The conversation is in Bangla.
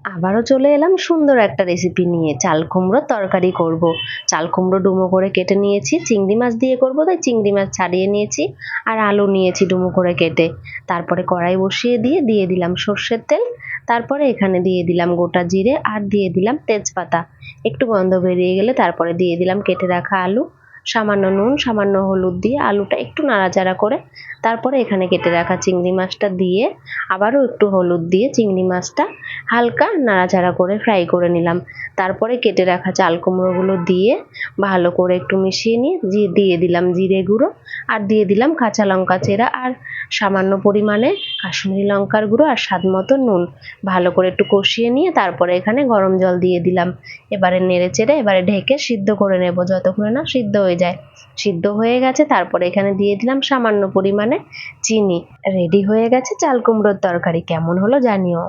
আবারও চলে এলাম সুন্দর একটা রেসিপি নিয়ে। চাল কুমড়োর তরকারি করব। চাল কুমড়ো ডুমো করে কেটে নিয়েছি, চিংড়ি মাছ দিয়ে করব তাই চিংড়ি মাছ ছাড়িয়ে নিয়েছি, আর আলু নিয়েছি ডুমো করে কেটে। তারপরে কড়াই বসিয়ে দিয়ে দিলাম সর্ষের তেল। তারপরে এখানে দিয়ে দিলাম গোটা জিরে আর দিয়ে দিলাম তেজপাতা। একটু গন্ধ বেরিয়ে গেলে তারপরে দিয়ে দিলাম কেটে রাখা আলু, সামান্য নুন, সামান্য হলুদ দিয়ে আলুটা একটু নাড়াচাড়া করে তারপরে এখানে কেটে রাখা চিংড়ি মাছটা দিয়ে আবারও একটু হলুদ দিয়ে চিংড়ি মাছটা হালকা নাড়াচাড়া করে ফ্রাই করে নিলাম। তারপরে কেটে রাখা চাল কুমড়োগুলো দিয়ে ভালো করে একটু মিশিয়ে নিয়ে দিয়ে দিলাম জিরে গুঁড়ো, আর দিয়ে দিলাম কাঁচা লঙ্কা চেরা, আর সামান্য পরিমাণে কাশ্মীরি লঙ্কার গুঁড়ো, আর স্বাদ মতো নুন। ভালো করে একটু কষিয়ে নিয়ে তারপরে এখানে গরম জল দিয়ে দিলাম। এবারে নেড়ে চেড়ে এবারে ঢেকে সিদ্ধ করে নেব যতক্ষণে না সিদ্ধ হয়ে যায়। সিদ্ধ হয়ে গেছে তারপরে এখানে দিয়ে দিলাম সামান্য পরিমাণে চিনি। রেডি হয়ে গেছে চাল কুমড়োর তরকারি। কেমন হলো জানিও।